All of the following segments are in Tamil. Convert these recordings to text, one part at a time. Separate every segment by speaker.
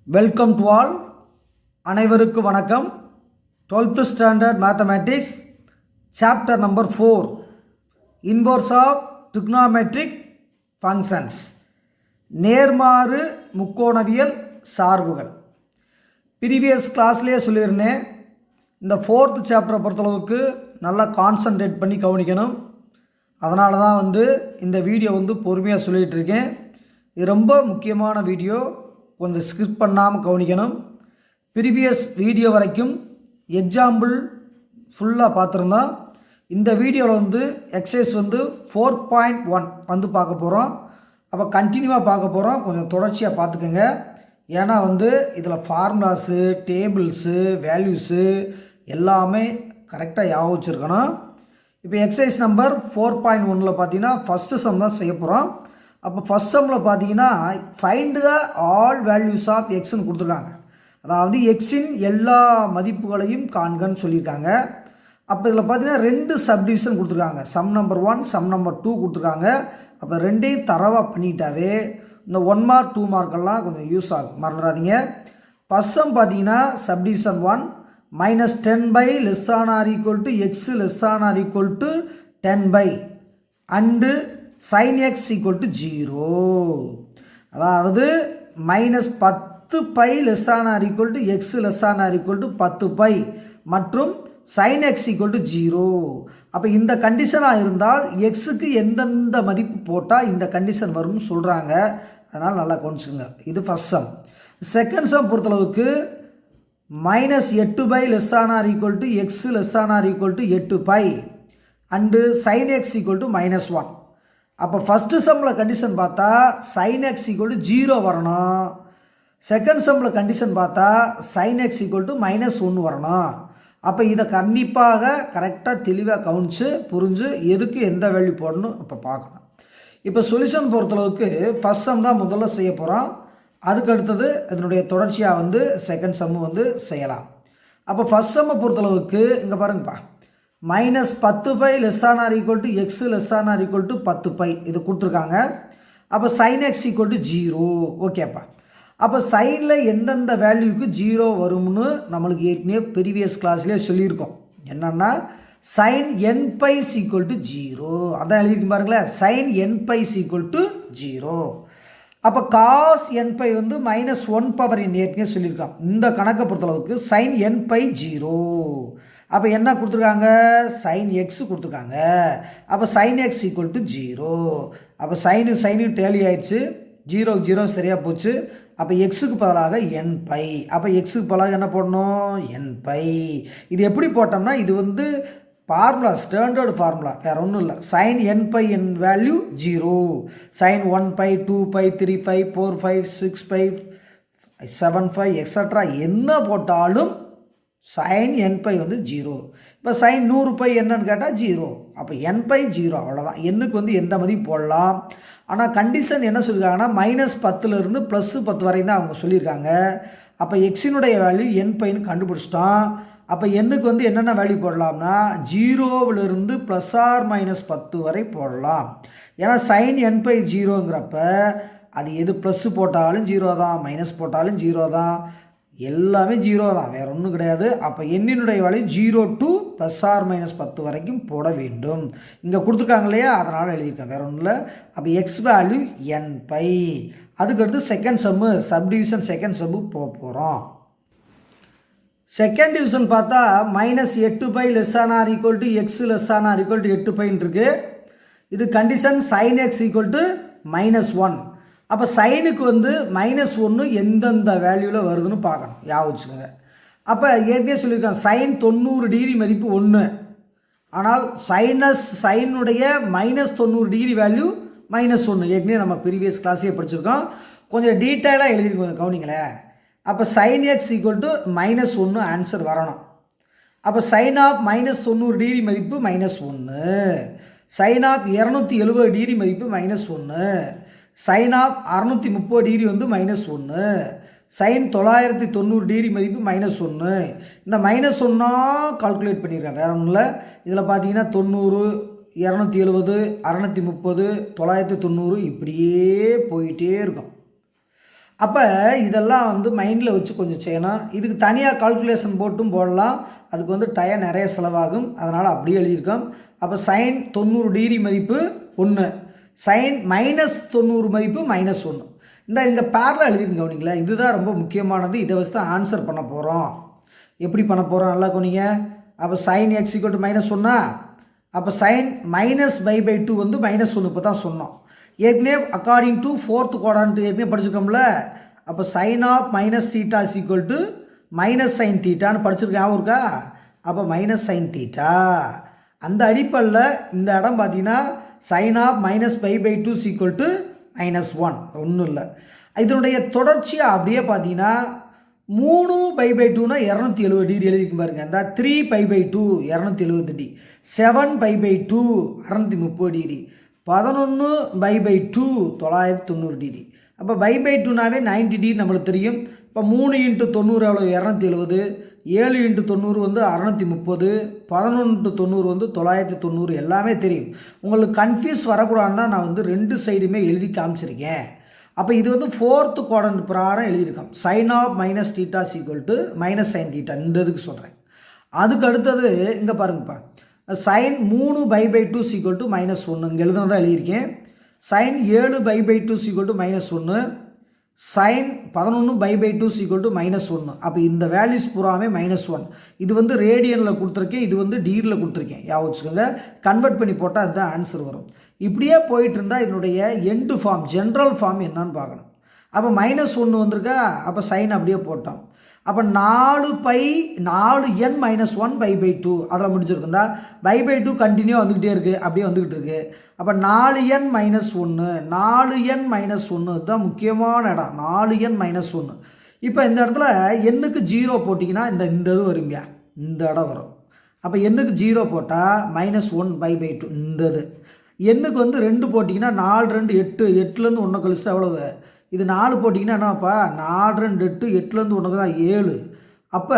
Speaker 1: Welcome to all. அனைவருக்கும் வணக்கம். 12th standard mathematics chapter number 4 inverse of trigonometric functions, நேர்மாறு முக்கோணவியல் சார்புகள். ப்ரீவியஸ் கிளாஸ்லேயே சொல்லியிருந்தேன், இந்த 4th சாப்டரை பொறுத்தளவுக்கு நல்லா கான்சன்ட்ரேட் பண்ணி கவனிக்கணும். அதனால தான் இந்த வீடியோ பொறுமையாக சொல்லிகிட்டு இருக்கேன். இது ரொம்ப முக்கியமான வீடியோ, கொஞ்சம் ஸ்கிப் பண்ணாமல் கவனிக்கணும். ப்ரீவியஸ் வீடியோ வரைக்கும் எக்ஸாம்பிள் ஃபுல்லாக பார்த்துருந்தோம். இந்த வீடியோவில் எக்ஸசைஸ் 4.1 பார்க்க போகிறோம். அப்போ கண்டினியூவாக பார்க்க போகிறோம். கொஞ்சம் தொடர்ச்சியாக பார்த்துக்கோங்க. ஏன்னா இதில் ஃபார்முலாஸு, டேபிள்ஸு, வேல்யூஸு எல்லாமே கரெக்டாக ஞாபகம் வச்சுருக்கணும். இப்போ எக்ஸசைஸ் நம்பர் 4.1 பார்த்தீங்கன்னா ஃபஸ்ட்டு சம் தான் செய்ய போகிறோம். அப்போ ஃபஸ்ட் சம்மில் பார்த்தீங்கன்னா find the all values of எக்ஸ்ன்னு கொடுத்துருக்காங்க. அதாவது எக்ஸின் எல்லா மதிப்புகளையும் காண்கன்னு சொல்லியிருக்காங்க. அப்போ இதில் பார்த்தீங்கன்னா 2 சப்டிவிஷன் கொடுத்துருக்காங்க. சம் நம்பர் 1, சம் நம்பர் 2 கொடுத்துருக்காங்க. அப்போ ரெண்டையும் தரவாக பண்ணிட்டாவே இந்த 1 மார்க் 2 மார்க்கெல்லாம் கொஞ்சம் யூஸ் ஆகும், மறந்துடாதீங்க. ஃபஸ்ட் சம் பார்த்தீங்கன்னா subdivision 1 -10 less than or equal to x less than or equal to 10 and sin x equal to 0. அதாவது -10 less than or equal to x less than or equal to 10 மற்றும் sin x equal to 0. அப்போ இந்த கண்டிஷனாக இருந்தால் எக்ஸுக்கு எந்தெந்த மதிப்பு போட்டால் இந்த கண்டிஷன் வரும்னு சொல்கிறாங்க. அதனால் நல்லா கவனிச்சுங்க. இது ஃபஸ்ட் சம். செகண்ட் சம் பொறுத்தளவுக்கு -8 less than or equal to x less than or equal to 8 and sin x equal to -1. அப்போ ஃபஸ்ட்டு சம்மில் கண்டிஷன் பார்த்தா sin x equal to 0 வரணும். செகண்ட் சம்மில் கண்டிஷன் பார்த்தா sin x equal to -1 வரணும். அப்போ இதை கண்டிப்பாக கரெக்டாக தெளிவாக கவனித்து புரிஞ்சு எதுக்கு எந்த வேல்யூ போடணும் இப்போ பார்க்கணும். இப்போ சொல்யூஷன் பொறுத்தளவுக்கு ஃபஸ்ட் சம் தான் முதல்ல செய்ய போகிறோம். அதுக்கு அடுத்தது இதனுடைய தொடர்ச்சியாக செகண்ட் சம்மு செய்யலாம். அப்போ ஃபஸ்ட் சம்மை பொறுத்தளவுக்கு இங்கே பாருங்கப்பா, -10 less than or equal to x less than or equal to 10 இது கொடுத்துருக்காங்க. அப்போ sin x equal to 0. ஓகேப்பா. அப்போ சைனில் எந்தெந்த வேல்யூக்கு 0 வரும்னு நம்மளுக்கு ஏற்கனவே ப்ரீவியஸ் கிளாஸ்லேயே சொல்லியிருக்கோம். என்னென்னா sin n pi equal to 0 அதான் எழுதிருக்கு பாருங்களேன். sin n pi equal to 0. அப்போ cos n pi -1 power n ஏற்கனவே சொல்லியிருக்கோம். இந்த கணக்கை பொறுத்தளவுக்கு sin n pi 0. அப்போ என்ன கொடுத்துருக்காங்க, sin x கொடுத்துருக்காங்க. அப்போ sin x equal to 0. அப்போ சைனு டேலி ஆயிடுச்சு, 0 சரியாக போச்சு. அப்போ எக்ஸுக்கு பதிலாக n pi. அப்போ எக்ஸுக்கு பதிலாக என்ன போடணும், n pi. இது எப்படி போட்டோம்னா இது ஃபார்முலா, ஸ்டாண்டர்டு ஃபார்முலா, வேறு ஒன்றும் இல்லை. sin n pi n value 0, sin 1 pi 2 pi 3 pi 4 5 6 pi 7 5 extra என்ன போட்டாலும் sin n pi 0. இப்போ sin 100 pi என்னன்னு கேட்டால் 0. அப்போ n pi 0, அவ்வளோதான். எண்ணுக்கு எந்த மதிப்பு போடலாம். ஆனால் கண்டிஷன் என்ன சொல்லியிருக்காங்கன்னா -10லேருந்து +10 வரை தான் அவங்க சொல்லியிருக்காங்க. அப்போ எக்ஸினுடைய வேல்யூ n piன்னு கண்டுபிடிச்சிட்டோம். அப்போ எண்ணுக்கு என்னென்ன வேல்யூ போடலாம்னா 0லேருந்து +or-10 வரை போடலாம். ஏன்னா sin n pi 0ங்கிறப்ப அது எது ப்ளஸ் போட்டாலும் 0 தான், மைனஸ் போட்டாலும் 0 தான், எல்லாமே 0 தான், வேறு ஒன்றும் கிடையாது. அப்போ எண்ணினுடைய வேல்யூ 0 to +or-10 வரைக்கும் போட வேண்டும். இங்கே கொடுத்துருக்காங்க இல்லையா, அதனால் எழுதியிருக்கேன், வேறு ஒன்றும் இல்லை. அப்போ எக்ஸ் வேல்யூ n pi. அதுக்கடுத்து செகண்ட் சம்மு, சப்டிவிஷன் செகண்ட் சம்மு போக போகிறோம். செகண்ட் டிவிஷன் பார்த்தா -8 less than or equal to x less than or equal to 8 இருக்குது. இது condition sin x equal to -1. அப்போ சைனுக்கு -1 எந்தெந்த வேல்யூவில் வருதுன்னு பார்க்கணும், ஞாபகம் வச்சுக்கோங்க. அப்போ ஏற்கனவே சொல்லியிருக்காங்க sin 90 டிகிரி மதிப்பு 1. ஆனால் சைனுடைய -90 வேல்யூ -1. ஏற்கனவே நம்ம ப்ரீவியஸ் கிளாஸே படிச்சிருக்கோம். கொஞ்சம் டீட்டெயிலாக எழுதிருக்கு, கொஞ்சம் கவனிங்களேன். அப்போ sin x equal to -1 answer வரணும். அப்போ sin ஆஃப் -90 டிகிரி மதிப்பு -1, sin ஆஃப் 270 டிகிரி மதிப்பு -1, sin of 630 degree -1, sin 990 degree மதிப்பு -1. இந்த -1 கால்குலேட் பண்ணியிருக்கேன், வேறு ஒன்றும் இல்லை. இதில் பார்த்தீங்கன்னா 90, 270, 630, 990 இப்படியே போயிட்டே இருக்கும். அப்போ இதெல்லாம் வந்து மைண்டில் வச்சு கொஞ்சம் செய்யணும். இதுக்கு தனியாக கால்குலேஷன் போட்டும் போடலாம். அதுக்கு வந்து டைம் நிறைய செலவாகும். அதனால் அப்படியே எழுதியிருக்கோம். அப்போ சைன் 90 டிகிரி மதிப்பு 1, சைன் -90 மதிப்பு -1. இங்கே பேரலாக எழுதிருங்க கவனிங்களா. இதுதான் ரொம்ப முக்கியமானது. இதை வச்சு தான் ஆன்சர் பண்ண போகிறோம். எப்படி பண்ண போகிறோம் நல்லா கவனிங்க. அப்போ சைன் x -1, அப்போ சைன் -π/2 வந்து -1 இப்போ தான் சொன்னோம். ஏற்கனவே அக்கார்டிங் டு 4th குவாட்ரண்ட் ஏற்கனவே படிச்சிருக்கோம்ல. அப்போ சைன் ஆஃப் -θ -sin θன்னு படிச்சிருக்கேன் ஞாபகம் இருக்கா. அப்போ -sin θ அந்த அடிப்படையில் இந்த இடம் பார்த்தீங்கன்னா சைன் ஆஃப் -π/2 -1 ஒன்றும் இல்லை. இதனுடைய தொடர்ச்சியாக அப்படியே பார்த்தீங்கன்னா 3π/2னா 270 டிகிரி எழுதிக்கும் பாருங்கள். அந்த 3π/2 270 டிகிரி, 7π/2 630 டிகிரி, 11π/2 990 டிகிரி. அப்போ π/2னாவே 90 டிகிரி நம்மளுக்கு தெரியும். இப்போ 3 × 90 எவ்வளோ 270, 7 × 90 வந்து 630, 11 × 90 வந்து 990 எல்லாமே தெரியும். உங்களுக்கு கன்ஃபியூஸ் வரக்கூடாதுன்னு தான் நான் வந்து 2 சைடுமே எழுதி காமிச்சிருக்கேன். அப்போ இது வந்து 4th குவாட்ரண்ட் பிரகாரம் எழுதியிருக்கோம். சைன் ஆஃப் -θ -sin θ இந்த இதுக்கு சொல்கிறேன். அதுக்கு அடுத்தது இங்கே பாருங்கப்பா, சைன் 3π/2 -1 இங்கே எழுதுனதான் எழுதியிருக்கேன். Sine 7π/2 -1, sine 11π/2 -1. அப்போ இந்த வேல்யூஸ் பூராமே -1. இது வந்து ரேடியனில் கொடுத்துருக்கேன், இது வந்து டிகிரியில் கொடுத்துருக்கேன். ஞாபகம் வச்சுக்கோங்க. கன்வெர்ட் பண்ணி போட்டால் அதுதான் ஆன்சர் வரும். இப்படியே போயிட்டு இருந்தால் இதனுடைய எண்டு ஃபார்ம் ஜென்ரல் ஃபார்ம் என்னன்னு பார்க்கணும். அப்போ -1 வந்திருக்கா. அப்போ சைன் அப்படியே போட்டோம். அப்போ 4n -1 π/2 அதில் முடிஞ்சிருக்குந்தா. π/2 கண்டினியூ வந்துக்கிட்டே இருக்குது, அப்படியே வந்துக்கிட்டு இருக்குது. அப்போ 4n -1 4n -1 தான் முக்கியமான இடம். 4n -1. இப்போ இந்த இடத்துல எண்ணுக்கு 0 போட்டிங்கன்னா இந்த இது வருங்க, இந்த இடம் வரும். அப்போ எண்ணுக்கு 0 போட்டால் -1/2 இந்த இது. எண்ணுக்கு வந்து 2 போட்டிங்கன்னா 4 2 8, 8லேருந்து 1 கழிச்சுட்டு எவ்வளவு. இது 4 போட்டிங்கன்னா என்னப்பா 4 2 8, 8லேருந்து 1 தான் 7. அப்போ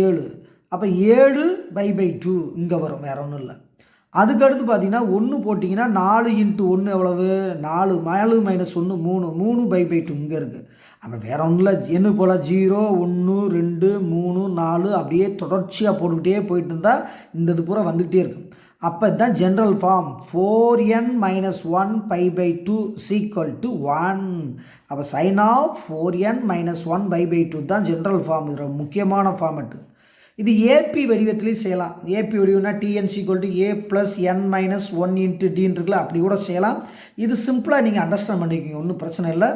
Speaker 1: 7. அப்போ 7/2 இங்கே வரும், வேறு ஒன்றும் இல்லை. அதுக்கடுத்து பார்த்தீங்கன்னா 1 போட்டிங்கன்னா 4 × 1 எவ்வளவு 4, 4 -1 3, 3/2 இங்கே இருக்குது. அப்போ வேறு ஒன்றும் இல்லை, எண்ணு போல் 0 1 2 3 4 அப்படியே தொடர்ச்சியாக போட்டுக்கிட்டே போயிட்டு இருந்தால் இந்த இது பூரா வந்துக்கிட்டே இருக்கும். அப்போ இதுதான் ஜென்ரல் ஃபார்ம். 4n -1 π/2 1. அப்போ சைன் ஆஃப் 4n -1 π/2 தான் ஜென்ரல் ஃபார்ம். இது ரொம்ப முக்கியமான ஃபார்மெட்டு. இது ஏபி வடிவத்திலையும் செய்யலாம். ஏபி வடிவம்னா TN = A + n - 1 × D இருக்குல்ல, அப்படி கூட செய்யலாம். இது சிம்பிளாக நீங்கள் அண்டர்ஸ்டாண்ட் பண்ணிக்கோங்க, ஒன்றும் பிரச்சனை இல்லை.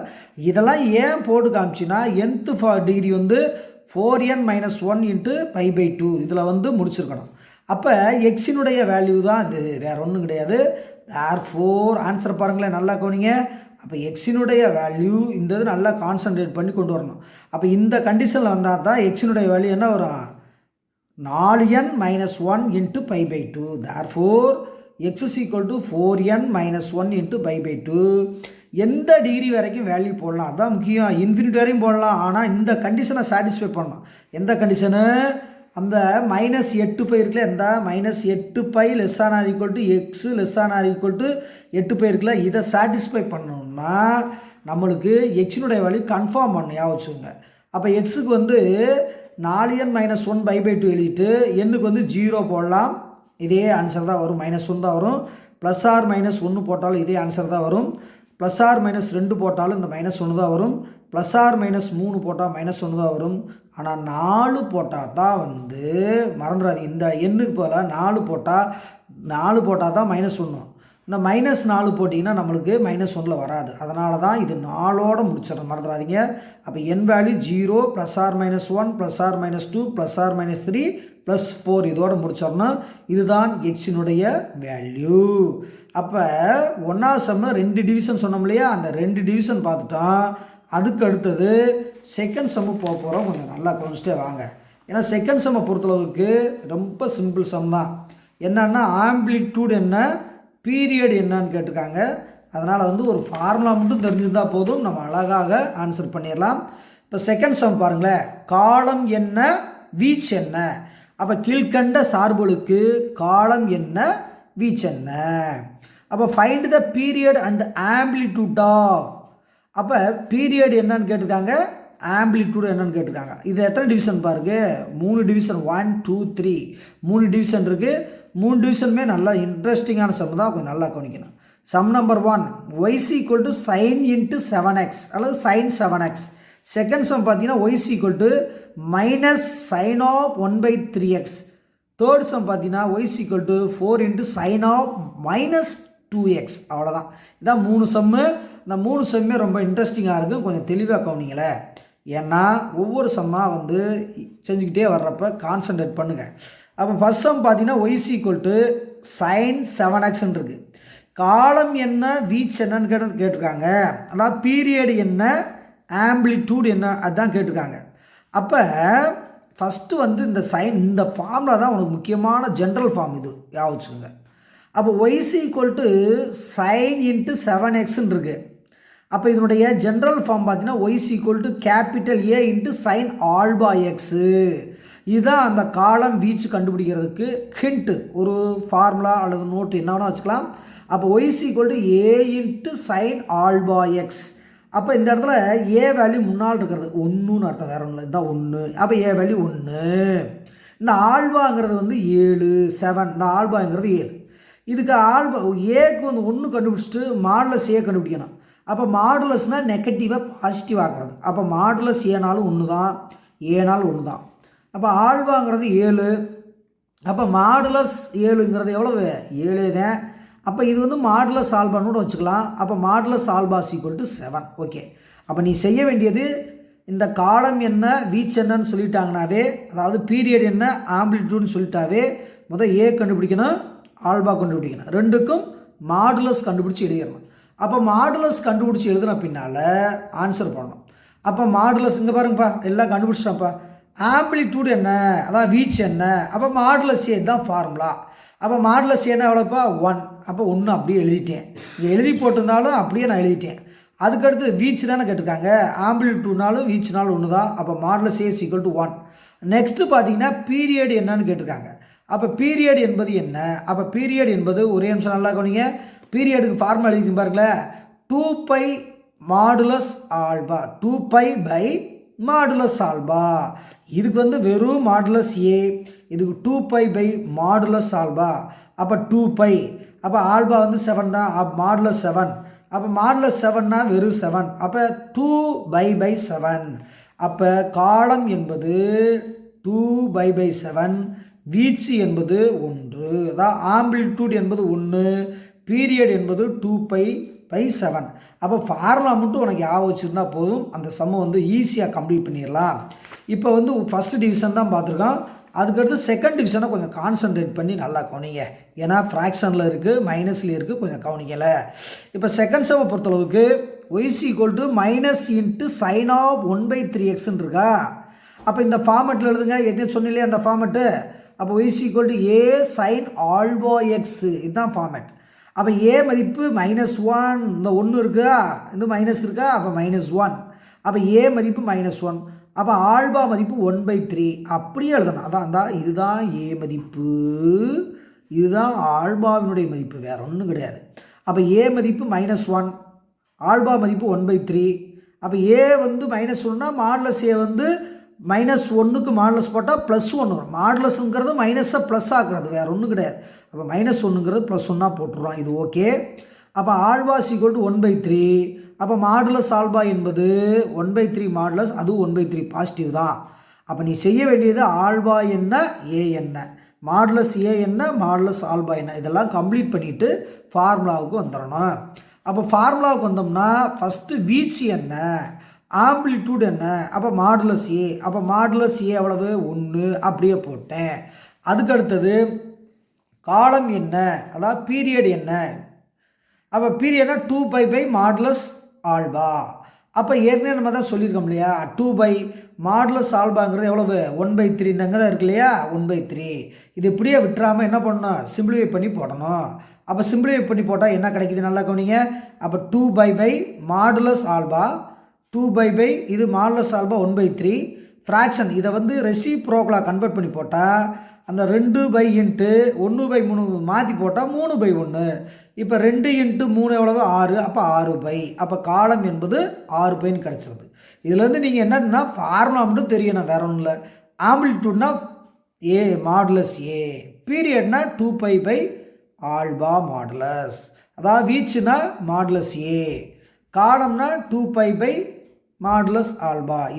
Speaker 1: இதெல்லாம் ஏன் போட்டு காமிச்சின்னா nth டிகிரி வந்து 4n - 1 × π/2 இதில் வந்து முடிச்சிருக்கணும். அப்போ எக்ஸினுடைய வேல்யூ தான் இது, வேறு ஒன்றும் கிடையாது. தேர்ஃபோர் ஆன்சர் பாருங்களேன், நல்லா கவனிங்க. அப்போ எக்ஸினுடைய வேல்யூ இந்த இது நல்லா கான்சன்ட்ரேட் பண்ணி கொண்டு வரணும். அப்போ இந்த கண்டிஷனில் வந்தால் தான் எக்ஸினுடைய வேல்யூ என்ன வரும் 4n - 1 × π/2. Therefore x = 4n - 1 × π/2. எந்த டிகிரி வரைக்கும் வேல்யூ போடலாம், அதுதான் முக்கியம். இன்ஃபினிட்டி வரையும் போடலாம். ஆனால் இந்த கண்டிஷனை சாட்டிஸ்ஃபை பண்ணணும். எந்த கண்டிஷனு, அந்த -8π இருக்குல்ல, இந்த -8π ≤ x ≤ 8π இருக்குல்ல, இதை சாட்டிஸ்ஃபை பண்ணணும்னா நம்மளுக்கு எக்ஸினுடைய வேல்யூ கன்ஃபார்ம் பண்ணணும். ஞாபகம் வச்சுக்கோங்க. அப்போ எக்ஸுக்கு வந்து 4n - 1 π/2 எழுதிட்டு எண்ணுக்கு வந்து 0 போடலாம், இதே ஆன்சர் தான் வரும். -1 தான் வரும். +or -1 போட்டாலும் இதே ஆன்சர் தான் வரும். +or -2 போட்டாலும் இந்த -1 தான் வரும். +or -3 போட்டால் -1 தான் வரும். ஆனால் 4 போட்டால் தான் வந்து மறந்துடாது, இந்த எண்ணுக்கு போல் 4 போட்டால் தான் -1. இந்த -4 போட்டிங்கன்னா நம்மளுக்கு -1 வராது. அதனால தான் இது 4ஓட முடிச்சிடணும், மறந்துடாதீங்க. அப்போ n value 0 +or -1 +or -2 +or -3 +4 இதோட முடிச்சிடணும். இதுதான் எக்ஸினுடைய வேல்யூ. அப்போ 1வது சம்மு 2 டிவிஷன் சொன்னோம் இல்லையா, அந்த 2 டிவிஷன் பார்த்துட்டோம். அதுக்கு அடுத்தது செகண்ட் சம்மு போக போகிறோம். கொஞ்சம் நல்லா கவனிச்சிட்டே வாங்க. ஏன்னா செகண்ட் சம்மை பொறுத்தளவுக்கு ரொம்ப சிம்பிள் சம் தான். என்னன்னா ஆம்ப்ளிடியூட் என்ன, பீரியட் என்னன்னு கேட்டிருக்காங்க. அதனால் வந்து ஒரு ஃபார்முலா மட்டும் தெரிஞ்சிருந்தால் போதும், நம்ம அழகாக ஆன்சர் பண்ணிடலாம். இப்போ செகண்ட் சம் பாருங்களேன். காலம் என்ன, வீச் என்ன. அப்போ கீழ்கண்ட சார்புகளுக்கு காலம் என்ன, வீச் என்ன. அப்போ find the period and amplitude of. அப்போ பீரியட் என்னன்னு கேட்டிருக்காங்க, ஆம்பிளிடியூட் என்னன்னு கேட்டிருக்காங்க. இது எத்தனை டிவிஷன் பாருங்க, 3 டிவிஷன், 1 2 3 3 டிவிஷன் இருக்குது. 3 டிவிஷனுமே நல்லா இன்ட்ரெஸ்டிங்கான சம் தான், கொஞ்சம் நல்லா கவனிக்கணும். Sum number 1, y is equal to sine into 7x அல்லது சைன் 7x. செகண்ட் சம் பார்த்தீங்கன்னா y is equal to minus sine of 1/3x. Third sum பார்த்தீங்கன்னா y is equal to 4 into sine of minus 2x. அவ்வளோதான். இதான் 3 சம்மு. இந்த 3 சம்மே ரொம்ப இன்ட்ரெஸ்டிங்காக இருக்கும், கொஞ்சம் தெளிவாக கவனிங்களே. ஏன்னா ஒவ்வொரு சம்மாக வந்து செஞ்சுக்கிட்டே வர்றப்ப கான்சன்ட்ரேட் பண்ணுங்கள். அப்போ ஃபஸ்ட் சம் பார்த்தீங்கன்னா ஒய்ஸ் ஈக்குவல் டு சைன் 7xன்னு இருக்குது. காலம் என்ன, வீச் என்னன்னு கேட்டிருக்காங்க. அதாவது பீரியட் என்ன, ஆம்பிளிடியூட் என்ன, அதுதான் கேட்டிருக்காங்க. அப்போ ஃபஸ்ட்டு வந்து இந்த சைன், இந்த ஃபார்மில் தான் உனக்கு முக்கியமான ஜென்ரல் ஃபார்ம் இது, ஞாபகம் வச்சுக்கோங்க. அப்போ Ys equal to sine into 7xன்னு இருக்குது. அப்போ இதனுடைய ஜென்ரல் ஃபார்ம் பார்த்தீங்கன்னா y is equal to capital A into sine alpha x. இதுதான் அந்த காலம் வீச்சு கண்டுபிடிக்கிறதுக்கு ஹிண்ட்டு, ஒரு ஃபார்முலா அல்லது நோட்டு என்ன வேணால் வச்சுக்கலாம். அப்போ Ys equal to A into sine alpha X. அப்போ இந்த இடத்துல ஏ வேல்யூ முன்னால் இருக்கிறது 1ன்னு அர்த்தம், வேறு ஒன்றும் இதுதான் 1. அப்போ ஏ வேல்யூ 1. இந்த ஆல்பாங்கிறது வந்து 7 7, இந்த ஆல்பாங்கிறது 7. இதுக்கு ஆல்பா ஏக்கு வந்து 1 கண்டுபிடிச்சிட்டு மாடுலஸ் ஏ கண்டுபிடிக்கணும். அப்போ மாடுலஸ்னால் நெகட்டிவாக பாசிட்டிவ் ஆகிறது. அப்போ மாடுலஸ் ஏனாலும் 1 தான், ஏனாலும் 1 தான். அப்போ ஆல்பாங்கிறது 7. அப்போ மாடுலஸ் 7ங்கிறது எவ்வளவு, 7 தான். அப்போ இது வந்து மாடுலஸ் ஆல்பான்னு கூட வச்சுக்கலாம். அப்போ modulus alpha equal to 7. Okay. அப்போ நீ செய்ய வேண்டியது, இந்த காலம் என்ன, வீச் என்னன்னு சொல்லிட்டாங்கனாவே, அதாவது பீரியட் என்ன, ஆம்பிளிடியூட்னு சொல்லிட்டாவே, முதல் ஏ கண்டுபிடிக்கணும், ஆல்பா கண்டுபிடிக்கணும். ரெண்டுக்கும் மாடுலஸ் கண்டுபிடிச்சி எழுதிடணும். அப்போ மாடுலஸ் கண்டுபிடிச்சி எழுதுன பின்னால் ஆன்சர் பண்ணணும். அப்போ மாடுலஸ் இங்கே பாருங்கப்பா, எல்லாம் கண்டுபிடிச்சிட்டப்பா. ஆம்பிளிடியூட் என்ன, அதான் வீச் என்ன. அப்போ மாடுலஸ் ஏ தான் ஃபார்முலா. அப்போ மாடுலஸ் ஏன்னா எவ்வளோப்பா, 1. அப்போ 1 அப்படியே எழுதிட்டேன். இங்கே எழுதி போட்டிருந்தாலும் அப்படியே நான் எழுதிட்டேன். அதுக்கடுத்து வீச் தானே கேட்டிருக்காங்க, ஆம்பிளிடியூட்னாலும் வீச்னாலும் 1 தான். அப்போ modulus A equal to 1. Next பார்த்தீங்கன்னா பீரியட் என்னன்னு கேட்டிருக்காங்க. அப்போ பீரியட் என்பது என்ன, அப்போ பீரியட் என்பது ஒரே நிமிஷம் நல்லா கவனிங்க. பீரியடுக்கு ஃபார்முலா எழுதிக்கும் பாருங்களேன், 2π modulus alpha, 2π by modulus alpha. இதுக்கு வந்து வெறும் மாடுலஸ் ஏ, இதுக்கு 2π பை மாடுலஸ் ஆல்பா. அப்போ 2π, அப்போ ஆல்பா வந்து 7 தான், மாடுலஸ் 7. அப்போ மாடுலஸ் 7னா வெறும் 7. அப்போ 2π 7. அப்போ காலம் என்பது 2π 7, வீச்சு என்பது 1, அதான் ஆம்பிளிடியூட் என்பது 1, பீரியட் என்பது 2π 7. அப்போ ஃபார்முலா மட்டும் உனக்கு ஞாபகம் வச்சுருந்தா போதும், அந்த சம்மை வந்து ஈஸியாக கம்ப்ளீட் பண்ணிடலாம். இப்போ வந்து ஃபஸ்ட் டிவிஷன் தான் பார்த்துருக்கோம். அதுக்கடுத்து செகண்ட் டிவிஷனை கொஞ்சம் கான்சன்ட்ரேட் பண்ணி நல்லா கவனிங்க. ஏன்னா ஃப்ராக்ஷனில் இருக்குது, மைனஸில் இருக்குது, கொஞ்சம் கவனிக்கலை. இப்போ செகண்ட் சம்மை பொறுத்தளவுக்கு y is equal to minus into sine of 1/3xன்னு இருக்கா. அப்போ இந்த ஃபார்மெட்டில் எழுதுங்க, என்ன சொன்னீங்களே அந்த ஃபார்மெட்டு. அப்போ Ys equal to A sine alpha x, இதுதான் ஃபார்மெட். அப்போ ஏ மதிப்பு -1, இந்த 1 இருக்கா, இந்த மைனஸ் இருக்கா, அப்போ -1. அப்போ ஏ மதிப்பு -1. அப்போ ஆல்பா மதிப்பு 1/3 அப்படியே எழுதணும். அதான் இதுதான் ஏ மதிப்பு, இதுதான் ஆல்பாவினுடைய மதிப்பு, வேறு ஒன்றும் கிடையாது. அப்போ ஏ மதிப்பு -1, ஆல்பா மதிப்பு 1/3. அப்போ ஏ வந்து -1னா மாடுலஸ் ஏ வந்து -1க்கு மாடுலஸ் போட்டால் +1 வரும். மாடுலஸுங்கிறது மைனஸை ப்ளஸ் ஆக்குறது, வேறு ஒன்றும் கிடையாது. அப்போ -1ங்கிறது +1 போட்டுருவோம், இது ஓகே. அப்போ ஆல்பா ஈக்குவல் டு 1/3. அப்போ மாடுலஸ் ஆல்பா என்பது 1/3 மாடுலஸ், அதுவும் 1/3 பாசிட்டிவ் தான். அப்போ நீ செய்ய வேண்டியது ஆல்பா என்ன, ஏ என்ன, மாடுலஸ் ஏ என்ன, மாடுலஸ் ஆல்பா என்ன, இதெல்லாம் கம்ப்ளீட் பண்ணிவிட்டு ஃபார்முலாவுக்கு வந்துடணும். அப்போ ஃபார்முலாவுக்கு வந்தோம்னா ஃபஸ்ட்டு வீச்சு என்ன, ஆம்பிளிடியூட் என்ன, அப்போ மாடுலஸ் ஏ. அப்போ மாடுலஸ் ஏ எவ்வளவு, 1, அப்படியே போட்டேன். அதுக்கடுத்தது காலம் என்ன, அதாவது பீரியட் என்ன. அப்போ பீரியட்னா 2π பை மாடுலஸ் ஆல்பா. அப்போ ஏற்கனவே நம்ம தான் சொல்லியிருக்கோம் இல்லையா, 2π மாடுலஸ் ஆல்பாங்கிறது எவ்வளவு, 1/3. இந்தங்க தான் இருக்கு இல்லையா, 1/3. இது இப்படியே விட்டுறாமல் என்ன பண்ணணும், சிம்பிளிஃபை பண்ணி போடணும். அப்போ சிம்பிளிஃபை பண்ணி போட்டால் என்ன கிடைக்குது நல்லா கவனிங்க. அப்போ 2π பை மாடுலஸ் ஆல்பா, 2π பை இது மாடுலஸ் ஆல்பா 1/3 ஃப்ராக்ஷன். இதை வந்து ரெசிப்ரோக்கலாக கன்வெர்ட் பண்ணி போட்டால் அந்த 2π இன்ட்டு 1/3 மாற்றி போட்டால் 3/1. இப்போ 2 × 3 எவ்வளவு 6, அப்போ 6π. அப்போ காலம் என்பது 6πன்னு கிடச்சிருது. இதுலேருந்து நீங்கள் என்னதுன்னா ஃபார்முலா மட்டும் தெரியணும், வேற ஒன்றும் இல்லை. ஆம்பிளிட்யூட்னா ஏ மாடுலஸ் ஏ, பீரியட்னா 2π/α மாடுலஸ், அதாவது வீச்சுனா மாடுலஸ் ஏ, காலம்னா 2π/α.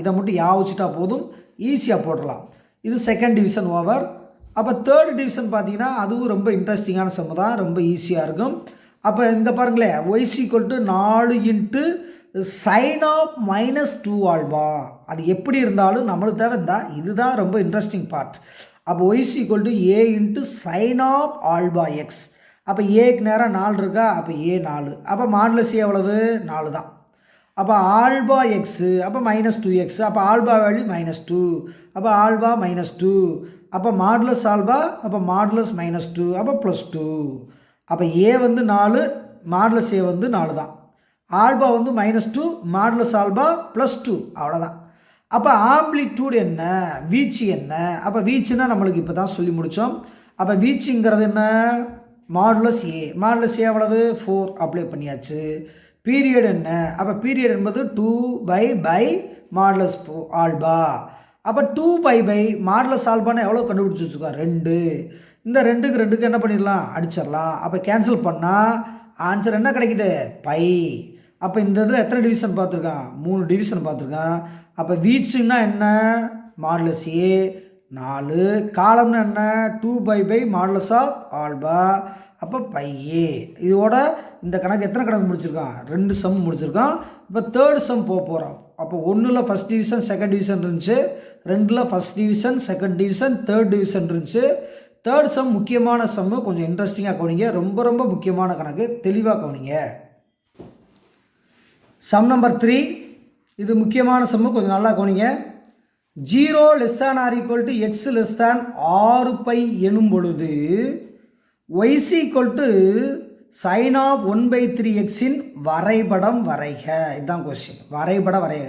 Speaker 1: இதை மட்டும் வச்சுட்டா போதும், ஈஸியாக போடலாம். இது செகண்ட் டிவிஷன் ஓவர். அப்போ தேர்ட் டிவிஷன் பார்த்தீங்கன்னா அதுவும் ரொம்ப இன்ட்ரெஸ்டிங்கான சம் தான், ரொம்ப ஈஸியாக இருக்கும். அப்போ இங்கே பாருங்களேன், y = 4 × sin of -2α. அது எப்படி இருந்தாலும் நம்மளுக்கு தேவை இருந்தால் இதுதான் ரொம்ப இன்ட்ரெஸ்டிங் பார்ட். அப்போ y = a × sin of αx. அப்போ ஏக்கு நேரம் 4 இருக்கா, அப்போ a 4, அப்போ மாடுலஸ் ஏ எவ்வளவு 4 தான். அப்போ ஆல்பா எக்ஸு, அப்போ -2x, அப்போ ஆல்பா வேல்யூ -2, அப்போ ஆல்பா -2, அப்போ மாடுலஸ் ஆல்பா, அப்போ மாடுலஸ் -2, அப்போ +2. அப்போ ஏ வந்து 4, மாடுலஸ் ஏ வந்து 4 தான். ஆல்பா வந்து -2, மாடுலஸ் ஆல்பா +2, அவ்வளோதான். அப்போ ஆம்ப்ளிடியூட் என்ன, வீச்சு என்ன? அப்போ வீச்சுன்னா நம்மளுக்கு இப்போ தான் சொல்லி முடித்தோம். அப்போ வீச்சுங்கிறது என்ன, மாடுலஸ் ஏ, மாடுலஸ் ஏ எவ்வளவு 4 அப்ளை பண்ணியாச்சு. பீரியட் என்ன, அப்போ பீரியட் என்பது 2π/, மாடுலஸ் ஆல்பா. அப்போ 2π/, மாடுலஸ் ஆல்பான்னு எவ்வளோ கண்டுபிடிச்சி வச்சுக்கோ 2. இந்த 2க்கு என்ன பண்ணிடலாம், அடிச்சிடலாம். அப்போ கேன்சல் பண்ணால் ஆன்சர் என்ன கிடைக்குது, π. அப்போ இந்த இதில் எத்தனை டிவிஷன் பார்த்துருக்கான், 3 டிவிஷன் பார்த்துருக்கான். அப்போ வீச்சுன்னா என்ன, மாடுலஸ் ஏ 4, காலம்னா என்ன 2π/, மாடுலஸ் ஆஃப் ஆல்பா, அப்போ πa. இதோட இந்த கணக்கு எத்தனை கணக்கு முடிச்சிருக்கான், 2 சம் முடிச்சிருக்கான். இப்போ தேர்ட் சம் போக போகிறோம். அப்போ 1ல் ஃபஸ்ட் டிவிஷன் செகண்ட் டிவிஷன் இருந்துச்சு, 2ல் first division second division third division இருந்துச்சு. தேர்ட் சம் முக்கியமான சம்மு, கொஞ்சம் இன்ட்ரெஸ்டிங்காக கவனிங்க, ரொம்ப ரொம்ப முக்கியமான கணக்கு, தெளிவாக கவனிங்க. சம் நம்பர் 3, இது முக்கியமான சம்மு, கொஞ்சம் நல்லா கவனிங்க. 0 ≤ x < 6π எனும் பொழுது y = sin of 1/3x இன் வரைபடம் வரைக. இதுதான் கொஸ்டின், வரைபடம் வரைக.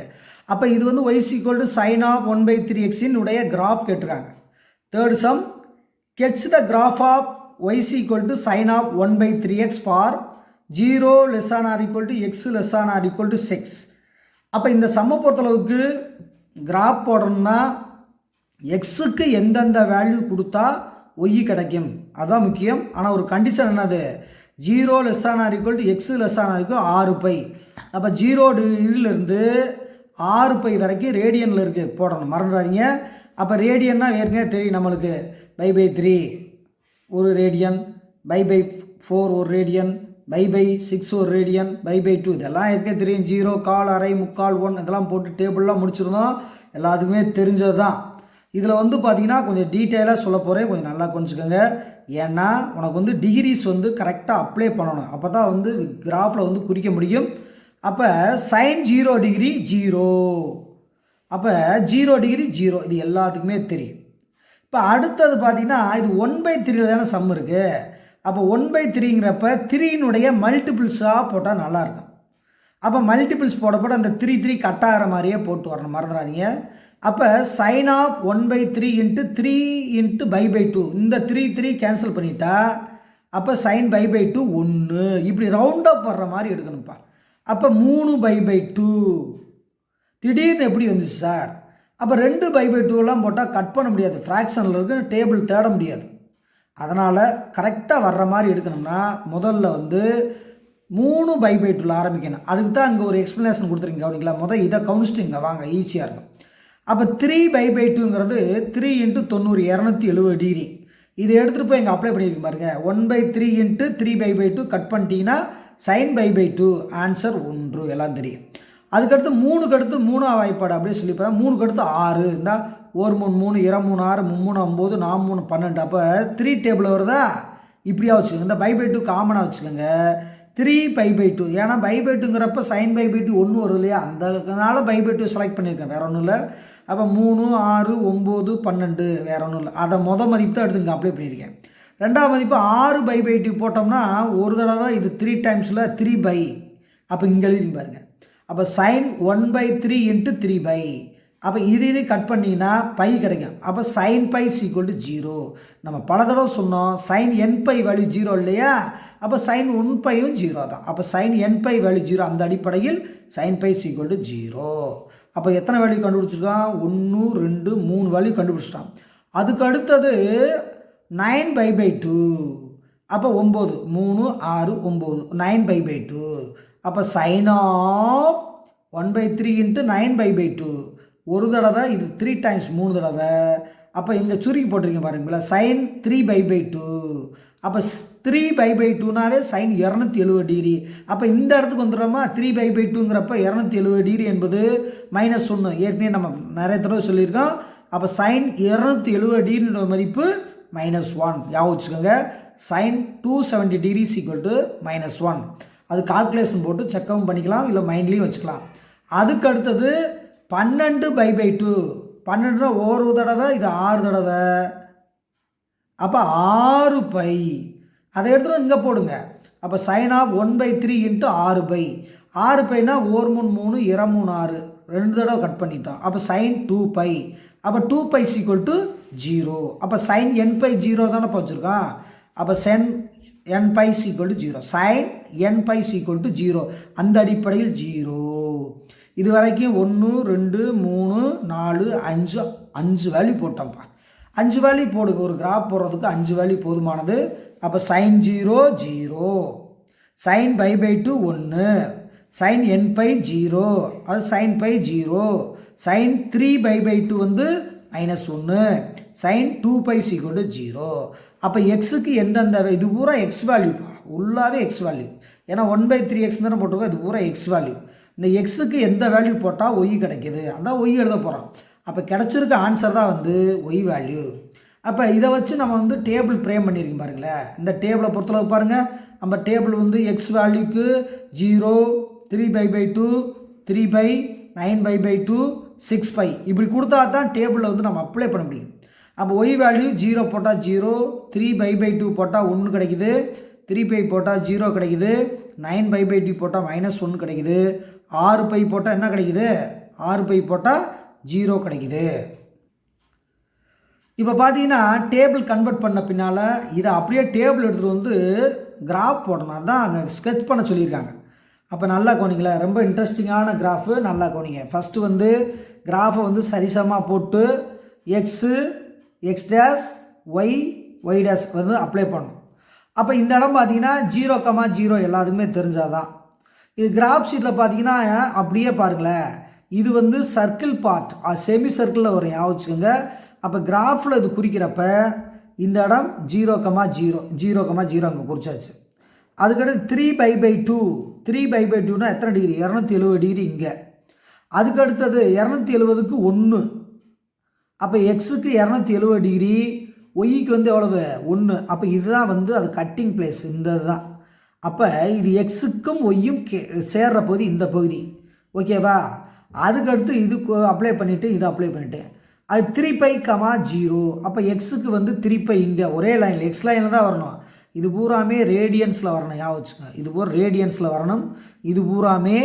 Speaker 1: அப்போ இது வந்து y = sin of 1/3x உடைய கிராஃப் கேட்டிருக்காங்க. Third sum, sketch the graph of y = sin of 1/3x for 0 < x < 6. அப்போ இந்த சம்மை பொறுத்தளவுக்கு கிராஃப் போடணும்னா எக்ஸுக்கு எந்தெந்த வேல்யூ கொடுத்தா ஒய் கிடைக்கும், அதுதான் முக்கியம். ஆனால் ஒரு கண்டிஷன் என்னது, 0 < x < 6π. அப்போ 0°இருந்து 6π வரைக்கும் ரேடியனில் இருக்குது, போடணும், மறந்துடாதீங்க. அப்போ ரேடியன்னா ஏற்கனவே தெரியும் நம்மளுக்கு, π/3 ஒரு ரேடியன், π/4 ஒரு ரேடியன், π/6 ஒரு ரேடியன், π/2 இதெல்லாம் ஏற்கனவே தெரியும். 0, கால், அரை, முக்கால், 1 இதெல்லாம் போட்டு டேபிள்லாம் முடிச்சிருந்தோம், எல்லாத்துக்குமே தெரிஞ்சது தான். இதில் வந்து பார்த்தீங்கன்னா கொஞ்சம் டீட்டெயிலாக சொல்ல போகிறேன், கொஞ்சம் நல்லா கொஞ்சிக்கோங்க. ஏன்னா உனக்கு வந்து டிகிரிஸ் வந்து கரெக்டாக அப்ளை பண்ணணும், அப்போ தான் வந்து கிராஃபில் வந்து குறிக்க முடியும். அப்போ sin 0° 0, அப்போ 0° 0, இது எல்லாத்துக்குமே தெரியும். இப்போ அடுத்தது பார்த்தீங்கன்னா இது 1/3 தானே சம் இருக்குது. அப்போ 1/3ங்கிறப்ப 3னுடைய மல்டிபிள்ஸாக போட்டால் நல்லாயிருக்கும். அப்போ மல்டிபிள்ஸ் போட அந்த 3 கட் ஆகிற மாதிரியே போட்டு வரணும், மறந்துடாதீங்க. அப்போ sin of 1/3 × 3 × π/2, இந்த 3 கேன்சல் பண்ணிட்டா அப்போ sin π/2 1, இப்படி ரவுண்ட் அப் வர்ற மாதிரி எடுக்கணும்ப்பா. அப்போ 3π/2 திடீர்னு எப்படி வந்துச்சு சார்? அப்போ 2π/2 போட்டால் கட் பண்ண முடியாது, ஃப்ராக்ஷனில் இருக்கு, டேபிள் தேட முடியாது. அதனால் கரெக்டாக வர்ற மாதிரி எடுக்கணும்னா முதல்ல வந்து 3π/2 ஆரம்பிக்கணும். அதுக்கு தான் இங்கே ஒரு எக்ஸ்ப்ளனேஷன் கொடுத்துருங்க, கவனிக்கலாம். முதல் இதை கவுனிச்சிட்டு இங்கே வாங்க, ஈஸியாக இருக்கும். அப்போ 3π/2ங்கிறது 3 × 90 270°. இதை எடுத்துகிட்டு போய் இங்கே அப்ளை பண்ணியிருக்க பாருங்க. 1/3 × 3π/2 கட் பண்ணிட்டீங்கன்னா sin π/2 ஆன்சர் 1, எல்லாம் தெரியும். அதுக்கடுத்து 3க்கு அடுத்து 3ஆம் வாய்ப்பாடு அப்படியே சொல்லிப்பேன். 3க்கு அடுத்து 6, இருந்தால் 1 3 3 2 3 6 3 9 4 3 12. அப்போ 3 டேபிள் வருதா, இப்படியா வச்சுக்கோங்க. இந்த π/2 காமனாக வச்சுக்கோங்க, 3π/2. ஏன்னா π/2ங்கிறப்ப sin π/2 1 வரும் இல்லையா, அந்தனால π/2 செலக்ட் பண்ணியிருக்கேன், வேற ஒன்றும் இல்லை. அப்போ 3 6 9 12, வேற ஒன்றும் இல்லை. அதை மதிப்பு தான் எடுத்து இங்கே அப்ளை பண்ணியிருக்கேன். ரெண்டாவது மதிப்பு 6π/2 போட்டோம்னா ஒரு தடவை இது 3 டைம்ஸில் 3π. அப்போ இங்கே எழுதி பாருங்கள். அப்போ sin 1/3 × 3π. அப்போ இது கட் பண்ணிங்கன்னா பை கிடைக்கும். அப்போ sin π = 0. நம்ம பல தடவை சொன்னோம் sin nπ வேல்யூ 0 இல்லையா, அப்போ சைன் 1πயும் 0 தான். அப்போ சைன் nπ வேல்யூ 0. அந்த அடிப்படையில் சைன் π ஈக்குவல் டு 0. அப்போ எத்தனை வேல்யூ கண்டுபிடிச்சிருக்கான்? 1 2 3 வேல்யூ கண்டுபிடிச்சிட்டான். அதுக்கு அடுத்தது 9π/2. அப்போ 9 3 6 9 9π/2. அப்போ சைன் ஆஃப் 1/3 × 9π/2 ஒரு தடவை, இது 3 டைம்ஸ் 3 தடவை. அப்போ இங்கே சுருக்கி போட்டிருக்கீங்க பாருங்களா, சைன் 3π/2. அப்போ 3π/2னாவே சைன் 270 டிகிரி. அப்போ இந்த இடத்துக்கு வந்துடுறோமா, 3π/2ங்கிறப்ப 270 டிகிரி என்பது -1. ஏற்கனவே நம்ம நிறைய தடவை சொல்லியிருக்கோம். அப்போ சைன் 270 டிகிரியோட மதிப்பு -1. ஞாபகம் வச்சுக்கோங்க. Sine 270 degree equal to -1. அது கால்குலேஷன் போட்டு செக்அவும் பண்ணிக்கலாம், இல்லை மைண்ட்லேயும் வச்சுக்கலாம். அதுக்கு அடுத்தது 12π/2. 12 ஒரு தடவை, இது 6 தடவை. அப்போ 6π. அதை எடுத்துகிட்டு இங்கே போடுங்க. அப்போ சைன் ஆஃப் 1/3 × 6π. 6πனா 1 3 3 2 3 6 2 தடவை கட் பண்ணிட்டோம். அப்போ சைன் 2π. அப்போ 2π ஈக்குவல் டு 0. அப்போ சைன் nπ 0 தானே வச்சுருக்கான். அப்போ sine nπ equal to 0. Sine nπ equal to 0. அந்த அடிப்படையில் 0. இது வரைக்கும் 1 2 3 4 5 5 வேல்யூ போட்டோம்ப்பா. 5 வேல்யூ போடுங்க. ஒரு கிராஃப் போடுறதுக்கு 5 வேல்யூ போதுமானது. அப்போ சைன் 0 0, சைன் π/2 1, சைன் nπ 0, அது சைன் π 0, சைன் 3π/2 வந்து -1, சைன் 2π ஈக்குவல் டு 0. அப்போ எக்ஸுக்கு எந்தெந்த, இது பூரா எக்ஸ் வேல்யூப்பா, உள்ளாவே எக்ஸ் வேல்யூ. ஏன்னா 1/3x தானே போட்டிருக்கோம். இது பூரா எக்ஸ் வேல்யூ. இந்த எக்ஸுக்கு எந்த வேல்யூ போட்டால் ஒய் கிடைக்கிது, அதான் ஒய் எழுத போகிறோம். அப்போ கிடச்சிருக்க ஆன்சர் தான் வந்து ஒய் வேல்யூ. அப்போ இதை வச்சு நம்ம வந்து டேபிள் ஃப்ரேம் பண்ணியிருக்கோம் பாருங்களேன். இந்த டேபிளை பொறுத்தளவு பாருங்கள். நம்ம டேபிள் வந்து எக்ஸ் வேல்யூக்கு 0 3π/2 3π 9π/2 6π இப்படி கொடுத்தா தான் டேபிளில் வந்து நம்ம அப்ளை பண்ண முடியும். அப்போ ஒய் வேல்யூ 0 போட்டால் 0, 3π/2 போட்டால் 1 கிடைக்குது, 3π போட்டால் 0 கிடைக்குது, 9π/2 போட்டால் -1 கிடைக்குது, 6π போட்டால் என்ன கிடைக்குது, 6π போட்டால் 0 கிடைக்குது. இப்போ பார்த்தீங்கன்னா டேபிள் கன்வெர்ட் பண்ண பின்னால் இதை அப்படியே டேபிள் எடுத்துகிட்டு வந்து கிராஃப் போடணும் தான் அங்கே ஸ்கெட்ச் பண்ண சொல்லியிருக்காங்க. அப்போ நல்லா கவனிங்களா, ரொம்ப இன்ட்ரெஸ்டிங்கான கிராஃபு, நல்லா கவனிங்க. ஃபஸ்ட்டு வந்து கிராஃபை வந்து சரிசமாக போட்டு X X dash Y dash வந்து அப்ளை பண்ணணும். அப்போ இந்த இடம் பார்த்தீங்கன்னா 0,0 எல்லாத்துக்குமே தெரிஞ்சாதான். இது கிராஃப் ஷீட்டில் பார்த்தீங்கன்னா அப்படியே பாருங்களேன், இது வந்து சர்க்கிள் பார்ட், செமி சர்க்கிளில் வரும், ஞாபகம் வச்சுக்கோங்க. அப்போ கிராஃபில் இது குறிக்கிறப்ப இந்த இடம் 0,0 அங்கே குறிச்சாச்சு. அதுக்கடுத்து 3π/2, 3π/2னா எத்தனை டிகிரி, 270 டிகிரி இங்கே. அதுக்கடுத்தது 270க்கு 1. அப்போ எக்ஸுக்கு 270 டிகிரி, ஒய்க்கு வந்து எவ்வளவு 1. அப்போ இதுதான் வந்து அது கட்டிங் பிளேஸ், இந்த இதுதான். அப்போ இது எக்ஸுக்கும் ஒய்யும் சேர்ற பகுதி இந்த பகுதி, ஓகேவா. அதுக்கடுத்து இது அப்ளை பண்ணிவிட்டு இது அப்ளை பண்ணிவிட்டேன். அது 3π, 0. அப்போ எக்ஸுக்கு வந்து 3π இங்கே ஒரே லைனில் எக்ஸ் லைனில் தான் வரணும். இது பூராமே ரேடியன்ஸில் வரணும், ஞாபகம் வச்சுக்கோங்க. இது பூரா ரேடியன்ஸில் வரணும், இது பூராமே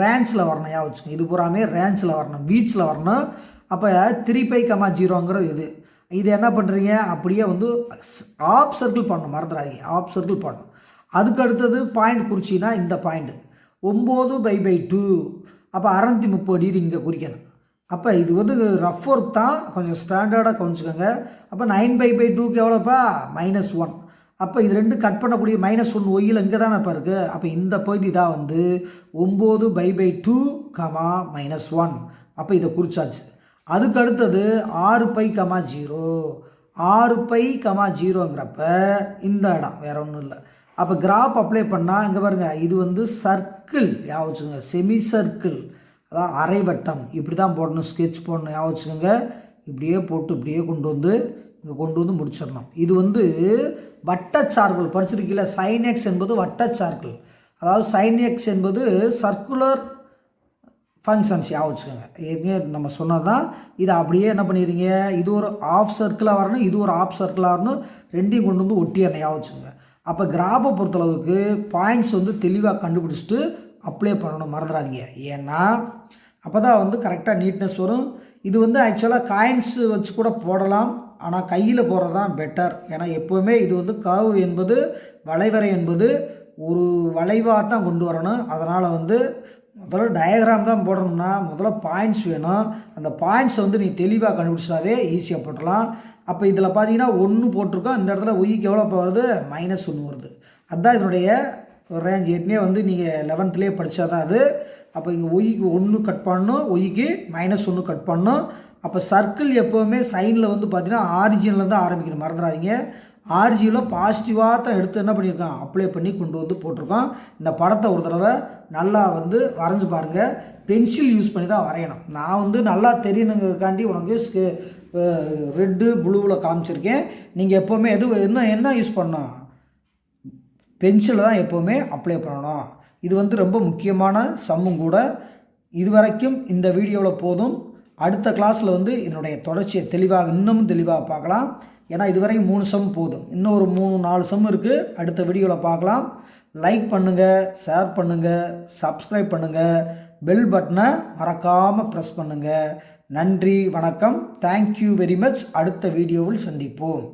Speaker 1: ரேஞ்சில் வரணும், ஞாபகம் வச்சுக்கோங்க. இது பூராமே ரேஞ்சில் வரணும், பீச்சில் வரணும். அப்போ 3π, 0ங்கிறது இது என்ன பண்ணுறீங்க, அப்படியே வந்து ஆஃப் சர்க்கிள் பண்ணணும், மறந்துடாதீங்க, ஆஃப் சர்க்கிள் பண்ணணும். அதுக்கு அடுத்தது பாயிண்ட் குறிச்சின்னா இந்த பாயிண்ட்டு 9π/2. அப்போ 630 டிகிரி இங்கே குறிக்கணும். அப்போ இது வந்து ரஃப் ஒர்க் தான், கொஞ்சம் ஸ்டாண்டர்டாக கவனிச்சுக்கோங்க. அப்போ 9π/2க்கு எவ்வளோப்பா, -1. அப்போ இது ரெண்டு கட் பண்ணக்கூடிய -1 ஒய்யில் இங்கே தானே இப்போ இருக்குது. அப்போ இந்த பகுதி தான் வந்து 9π/2, -1. அப்போ இதை குறிச்சாச்சு. அதுக்கு அடுத்தது 6π, 0. 6π, 0ங்கிறப்ப இந்த இடம் வேறு ஒன்றும் இல்லை. அப்போ கிராஃப் அப்ளை பண்ணால் இங்கே பாருங்கள், இது வந்து சர்க்கிள், ஞாபகம் வச்சுக்கோங்க, செமி சர்க்கிள், அதான் அரைவட்டம். இப்படி தான் போடணும், ஸ்கெட்ச் போடணும், ஞாபகம் வச்சுக்கோங்க. இப்படியே போட்டு இப்படியே கொண்டு வந்து இங்கே கொண்டு வந்து முடிச்சிடணும். இது வந்து வட்டச்சார்பிள் படிச்சிருக்கீங்களா, சைன் எக்ஸ் என்பது வட்டச்சார்பிள், அதாவது சைன் எக்ஸ் என்பது சர்க்குலர் ஃபங்க்ஷன்ஸ், ஞாபகம் வச்சுக்கோங்க. ஏற்கனவே நம்ம சொன்னால் தான். இதை அப்படியே என்ன பண்ணிடுறீங்க, இது ஒரு ஆஃப் சர்க்கிளாக வரணும், இது ஒரு ஆஃப் சர்க்கிளாக வரணும், ரெண்டையும் கொண்டு வந்து ஒட்டிடணும், ஞாபகம் வச்சுக்கோங்க. அப்போ கிராஃபை பொறுத்தளவுக்கு பாயிண்ட்ஸ் வந்து தெளிவாக கண்டுபிடிச்சிட்டு அப்ளை பண்ணணும், மறந்துடாதீங்க. ஏன்னா அப்போ தான் வந்து கரெக்டாக நீட்னஸ் வரும். இது வந்து ஆக்சுவலாக காயின்ஸ் வச்சு கூட போடலாம், ஆனால் கையில் போடுறது தான் பெட்டர். ஏன்னா எப்போவுமே இது வந்து கர்வ் என்பது வளைவரை என்பது ஒரு வளைவாக தான் கொண்டு வரணும். அதனால் வந்து முதல்ல டயக்ராம் தான் போடணும்னா முதல்ல பாயிண்ட்ஸ் வேணும். அந்த பாயிண்ட்ஸை வந்து நீ தெளிவாக கண்டுபிடிச்சாவே ஈஸியாக போட்டுடலாம். அப்போ இதில் பார்த்தீங்கன்னா 1 போட்டிருக்கோம். இந்த இடத்துல ஒய்க்கு எவ்வளோ வருது, -1 வருது. அதுதான் இதனுடைய ரேஞ்ச். ஏற்கனவே வந்து நீங்கள் 11லேயே படித்தா தான் அது. அப்போ இங்கே ஒய்க்கு 1 கட் பண்ணணும், ஒய்க்கு -1 கட் பண்ணணும். அப்போ சர்க்கிள் எப்போவுமே சைனில் வந்து பார்த்தீங்கன்னா ஆரிஜினில் தான் ஆரம்பிக்கணும், மறந்துடாதீங்க. ஆர்ஜியில் பாசிட்டிவாக தான் எடுத்து என்ன பண்ணியிருக்கான், அப்ளை பண்ணி கொண்டு வந்து போட்டிருக்கோம். இந்த படத்தை ஒரு தடவை நல்லா வந்து வரைஞ்சி பாருங்கள். பென்சில் யூஸ் பண்ணி தான் வரையணும். நான் வந்து நல்லா தெரியணுங்கிறதுக்காண்டி உனக்கு ரெட்டு ப்ளூவில் காமிச்சிருக்கேன். நீங்கள் எப்போவுமே என்ன யூஸ் பண்ணணும், பென்சிலை தான் எப்போவுமே அப்ளை பண்ணணும். இது வந்து ரொம்ப முக்கியமான சம்மும் கூட. இதுவரைக்கும் இந்த வீடியோவில் போதும். அடுத்த கிளாஸில் வந்து இதனுடைய தொடர்ச்சியை இன்னமும் தெளிவாக பார்க்கலாம். ஏன்னா இதுவரை 3 சம் போதும். இன்னும் ஒரு 3-4 சம் இருக்குது. அடுத்த வீடியோவில் பார்க்கலாம். லைக் பண்ணுங்கள், ஷேர் பண்ணுங்கள், சப்ஸ்கிரைப் பண்ணுங்கள், பெல் பட்டனை மறக்காமல் ப்ரெஸ் பண்ணுங்கள். நன்றி, வணக்கம். Thank you very much. அடுத்த வீடியோவில் சந்திப்போம்.